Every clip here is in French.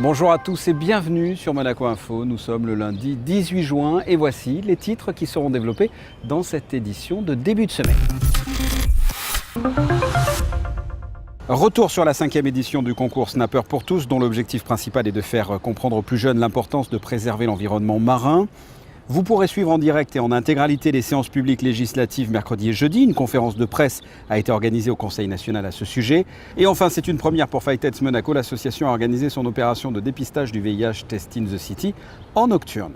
Bonjour à tous et bienvenue sur Monaco Info. Nous sommes le lundi 18 juin et voici les titres qui seront développés dans cette édition de début de semaine. Retour sur la 5e édition du concours Snapper pour tous, dont l'objectif principal est de faire comprendre aux plus jeunes l'importance de préserver l'environnement marin. Vous pourrez suivre en direct et en intégralité les séances publiques législatives mercredi et jeudi. Une conférence de presse a été organisée au Conseil national à ce sujet. Et enfin, c'est une première pour Fight Monaco. L'association a organisé son opération de dépistage du VIH Test in the City en nocturne.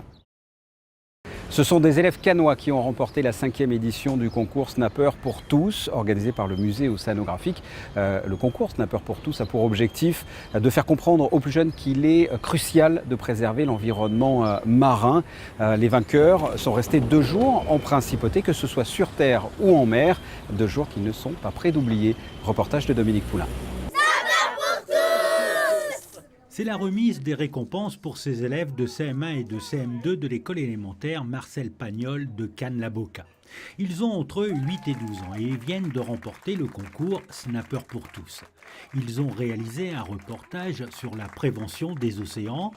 Ce sont des élèves cannois qui ont remporté la 5e édition du concours Snapper pour tous, organisé par le musée océanographique. Le concours Snapper pour tous a pour objectif de faire comprendre aux plus jeunes qu'il est crucial de préserver l'environnement marin. Les vainqueurs sont restés 2 jours en principauté, que ce soit sur terre ou en mer, 2 jours qu'ils ne sont pas prêts d'oublier. Reportage de Dominique Poulain. C'est la remise des récompenses pour ces élèves de CM1 et de CM2 de l'école élémentaire Marcel Pagnol de Cannes-la-Boca. Ils ont entre 8 et 12 ans et viennent de remporter le concours Snapper pour tous. Ils ont réalisé un reportage sur la prévention des océans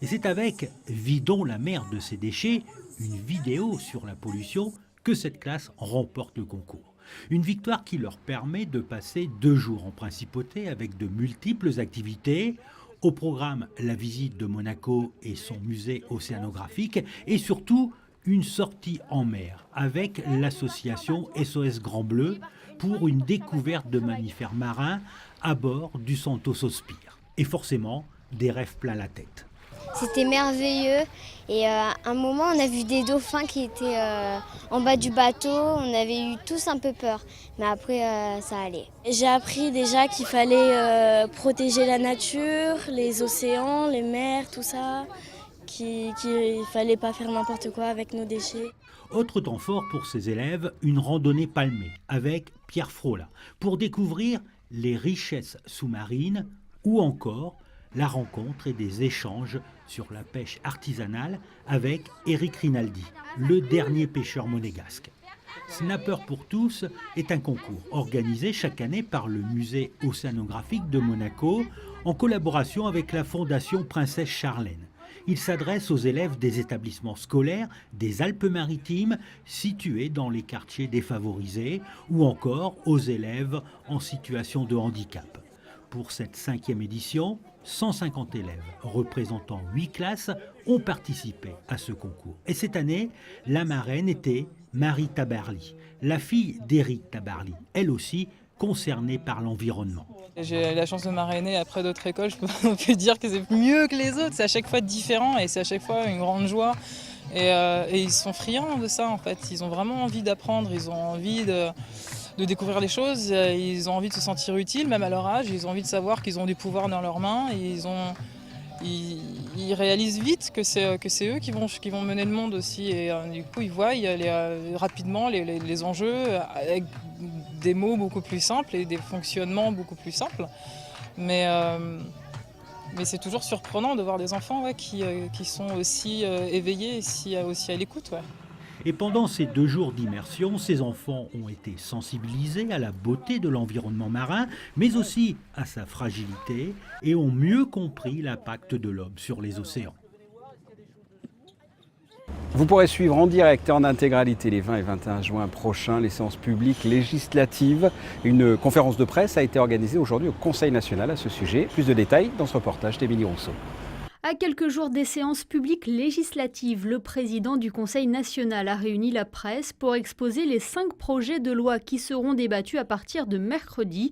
et c'est avec Vidons la mer de ses déchets, une vidéo sur la pollution, que cette classe remporte le concours. Une victoire qui leur permet de passer 2 jours en principauté avec de multiples activités. Au programme, la visite de Monaco et son musée océanographique et surtout une sortie en mer avec l'association SOS Grand Bleu pour une découverte de mammifères marins à bord du Santos Sospir. Et forcément, des rêves plein la tête. C'était merveilleux et à un moment on a vu des dauphins qui étaient en bas du bateau, on avait eu tous un peu peur, mais après ça allait. J'ai appris déjà qu'il fallait protéger la nature, les océans, les mers, tout ça, qu'il ne fallait pas faire n'importe quoi avec nos déchets. Autre temps fort pour ces élèves, une randonnée palmée avec Pierre Frola pour découvrir les richesses sous-marines ou encore la rencontre et des échanges sur la pêche artisanale avec Eric Rinaldi, le dernier pêcheur monégasque. Snapper pour tous est un concours organisé chaque année par le musée océanographique de Monaco en collaboration avec la Fondation Princesse Charlène. Il s'adresse aux élèves des établissements scolaires des Alpes-Maritimes situés dans les quartiers défavorisés ou encore aux élèves en situation de handicap. Pour cette 5e édition, 150 élèves représentant 8 classes ont participé à ce concours. Et cette année, la marraine était Marie Tabarly, la fille d'Éric Tabarly, elle aussi concernée par l'environnement. J'ai la chance de marrainer après d'autres écoles, je peux dire que c'est mieux que les autres, c'est à chaque fois différent et c'est à chaque fois une grande joie. Et ils sont friands de ça en fait, ils ont vraiment envie d'apprendre, ils ont envie de découvrir les choses, ils ont envie de se sentir utiles, même à leur âge, ils ont envie de savoir qu'ils ont du pouvoir dans leurs mains, et ils réalisent vite que c'est eux qui vont mener le monde aussi, et du coup ils voient rapidement les enjeux avec des mots beaucoup plus simples et des fonctionnements beaucoup plus simples, mais c'est toujours surprenant de voir des enfants qui sont aussi éveillés et aussi à l'écoute. Ouais. Et pendant ces 2 jours d'immersion, ces enfants ont été sensibilisés à la beauté de l'environnement marin, mais aussi à sa fragilité, et ont mieux compris l'impact de l'homme sur les océans. Vous pourrez suivre en direct et en intégralité les 20 et 21 juin prochains les séances publiques législatives. Une conférence de presse a été organisée aujourd'hui au Conseil national à ce sujet. Plus de détails dans ce reportage d'Émilie Rousseau. À quelques jours des séances publiques législatives, le président du Conseil national a réuni la presse pour exposer les 5 projets de loi qui seront débattus à partir de mercredi.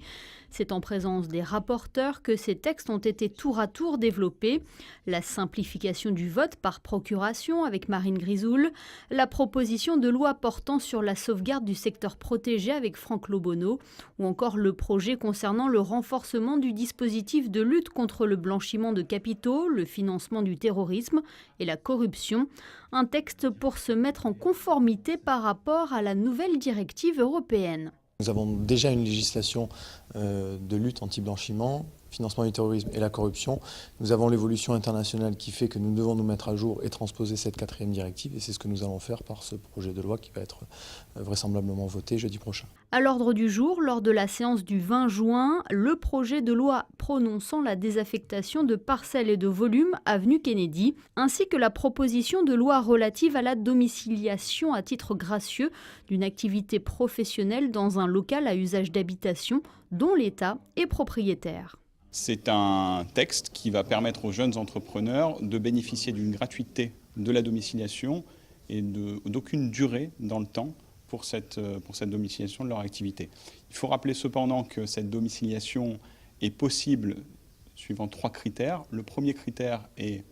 C'est en présence des rapporteurs que ces textes ont été tour à tour développés. La simplification du vote par procuration avec Marine Grisoul, la proposition de loi portant sur la sauvegarde du secteur protégé avec Franck Lobonneau, ou encore le projet concernant le renforcement du dispositif de lutte contre le blanchiment de capitaux, le financement du terrorisme et la corruption. Un texte pour se mettre en conformité par rapport à la nouvelle directive européenne. Nous avons déjà une législation de lutte anti-blanchiment financement du terrorisme et la corruption, nous avons l'évolution internationale qui fait que nous devons nous mettre à jour et transposer cette 4e directive. Et c'est ce que nous allons faire par ce projet de loi qui va être vraisemblablement voté jeudi prochain. À l'ordre du jour, lors de la séance du 20 juin, le projet de loi prononçant la désaffectation de parcelles et de volumes avenue Kennedy, ainsi que la proposition de loi relative à la domiciliation à titre gracieux d'une activité professionnelle dans un local à usage d'habitation dont l'État est propriétaire. C'est un texte qui va permettre aux jeunes entrepreneurs de bénéficier d'une gratuité de la domiciliation et d'aucune durée dans le temps pour cette domiciliation de leur activité. Il faut rappeler cependant que cette domiciliation est possible suivant 3 critères. Le premier critère est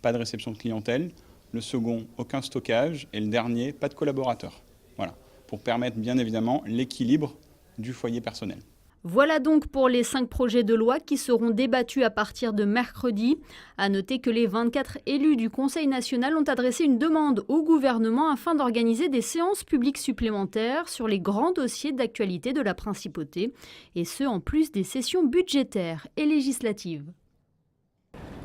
pas de réception de clientèle, le second, aucun stockage, et le dernier, pas de collaborateurs. Voilà, pour permettre bien évidemment l'équilibre du foyer personnel. Voilà donc pour les 5 projets de loi qui seront débattus à partir de mercredi. À noter que les 24 élus du Conseil national ont adressé une demande au gouvernement afin d'organiser des séances publiques supplémentaires sur les grands dossiers d'actualité de la principauté, et ce en plus des sessions budgétaires et législatives.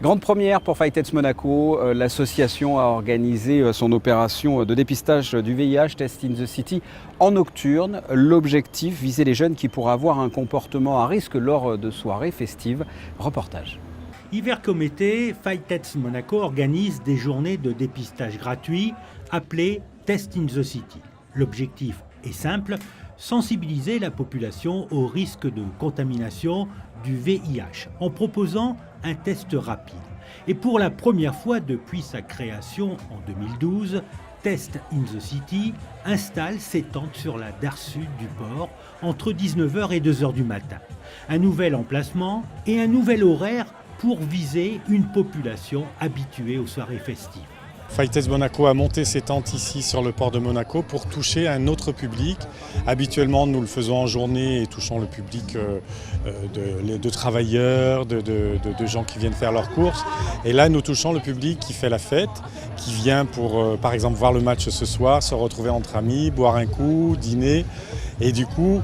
Grande première pour Fightets Monaco, l'association a organisé son opération de dépistage du VIH Test in the City en nocturne. L'objectif, viser les jeunes qui pourraient avoir un comportement à risque lors de soirées festives. Reportage. Hiver comme été, Fightets Monaco organise des journées de dépistage gratuits appelées Test in the City. L'objectif est simple, sensibiliser la population au risque de contamination du VIH en proposant un test rapide. Et pour la première fois depuis sa création en 2012, Test in the City installe ses tentes sur la dalle sud du port entre 19h et 2h du matin. Un nouvel emplacement et un nouvel horaire pour viser une population habituée aux soirées festives. Fightets Monaco a monté ses tentes ici sur le port de Monaco pour toucher un autre public. Habituellement, nous le faisons en journée et touchons le public de travailleurs, de gens qui viennent faire leurs courses. Et là, nous touchons le public qui fait la fête, qui vient pour, par exemple, voir le match ce soir, se retrouver entre amis, boire un coup, dîner. Et du coup,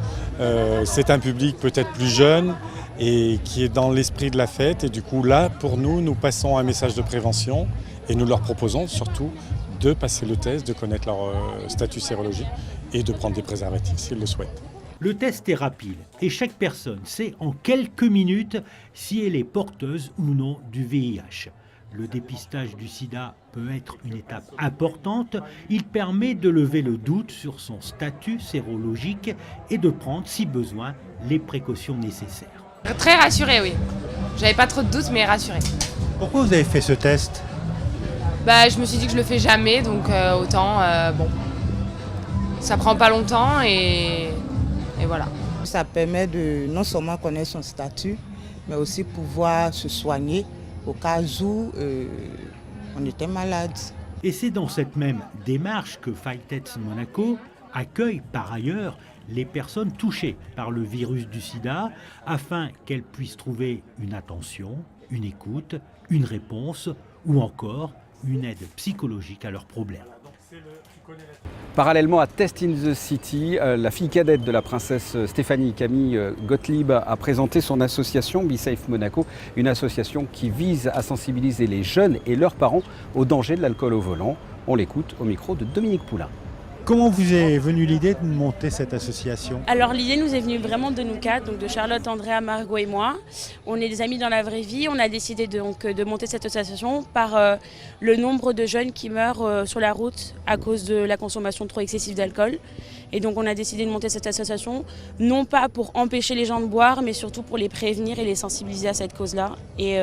c'est un public peut-être plus jeune et qui est dans l'esprit de la fête. Et du coup, là, pour nous, nous passons un message de prévention. Et nous leur proposons surtout de passer le test, de connaître leur statut sérologique et de prendre des préservatifs s'ils le souhaitent. Le test est rapide et chaque personne sait en quelques minutes si elle est porteuse ou non du VIH. Le dépistage du sida peut être une étape importante. Il permet de lever le doute sur son statut sérologique et de prendre, si besoin, les précautions nécessaires. Très rassurée, oui. J'avais pas trop de doutes, mais rassurée. Pourquoi vous avez fait ce test ? Je me suis dit que je le fais jamais, donc autant, ça prend pas longtemps et voilà. Ça permet de non seulement connaître son statut, mais aussi pouvoir se soigner au cas où on était malade. Et c'est dans cette même démarche que Fightets Monaco accueille par ailleurs les personnes touchées par le virus du sida afin qu'elles puissent trouver une attention, une écoute, une réponse ou encore une aide psychologique à leurs problèmes. Parallèlement à Test in the City, la fille cadette de la princesse Stéphanie, Camille Gottlieb, a présenté son association Be Safe Monaco, une association qui vise à sensibiliser les jeunes et leurs parents au danger de l'alcool au volant. On l'écoute au micro de Dominique Poulain. Comment vous est venue l'idée de monter cette association ? Alors l'idée nous est venue vraiment de nous quatre, donc de Charlotte, Andrea, Margot et moi. On est des amis dans la vraie vie. On a décidé de monter cette association par le nombre de jeunes qui meurent sur la route à cause de la consommation trop excessive d'alcool. Et donc on a décidé de monter cette association, non pas pour empêcher les gens de boire, mais surtout pour les prévenir et les sensibiliser à cette cause-là. Et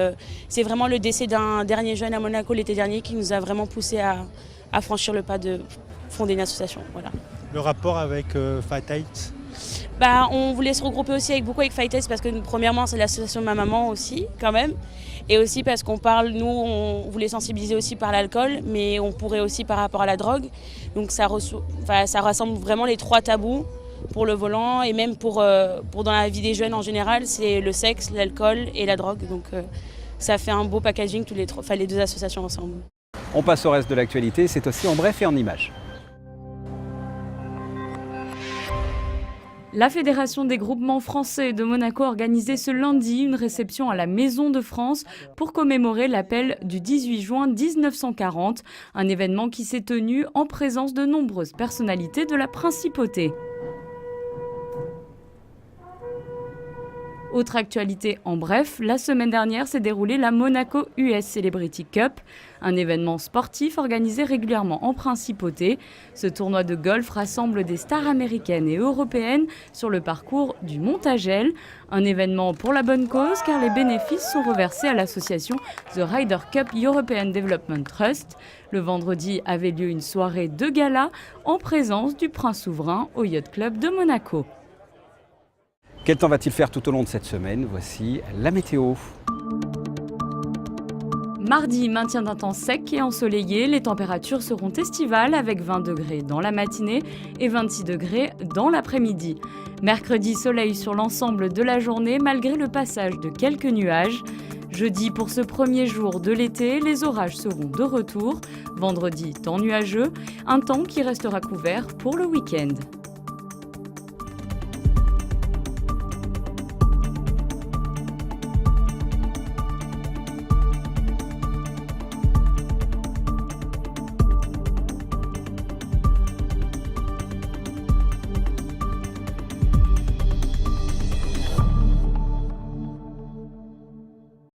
c'est vraiment le décès d'un dernier jeune à Monaco l'été dernier qui nous a vraiment poussé à franchir le pas de fonder une association. Voilà. Le rapport avec Fightets ? On voulait se regrouper aussi avec Fightets parce que premièrement c'est l'association de ma maman aussi quand même, et aussi parce qu'on parle, nous on voulait sensibiliser aussi par l'alcool, mais on pourrait aussi par rapport à la drogue. Donc ça rassemble vraiment les 3 tabous pour le volant et même pour dans la vie des jeunes en général, c'est le sexe, l'alcool et la drogue. Donc ça fait un beau packaging les 2 associations ensemble. On passe au reste de l'actualité, c'est aussi en bref et en images. La Fédération des groupements français de Monaco a organisé ce lundi une réception à la Maison de France pour commémorer l'appel du 18 juin 1940, un événement qui s'est tenu en présence de nombreuses personnalités de la principauté. Autre actualité en bref, la semaine dernière s'est déroulée la Monaco US Celebrity Cup, un événement sportif organisé régulièrement en principauté. Ce tournoi de golf rassemble des stars américaines et européennes sur le parcours du Montagel. Un événement pour la bonne cause car les bénéfices sont reversés à l'association The Ryder Cup European Development Trust. Le vendredi avait lieu une soirée de gala en présence du prince souverain au Yacht Club de Monaco. Quel temps va-t-il faire tout au long de cette semaine? Voici la météo. Mardi, maintien d'un temps sec et ensoleillé. Les températures seront estivales avec 20 degrés dans la matinée et 26 degrés dans l'après-midi. Mercredi, soleil sur l'ensemble de la journée malgré le passage de quelques nuages. Jeudi, pour ce premier jour de l'été, les orages seront de retour. Vendredi, temps nuageux, un temps qui restera couvert pour le week-end.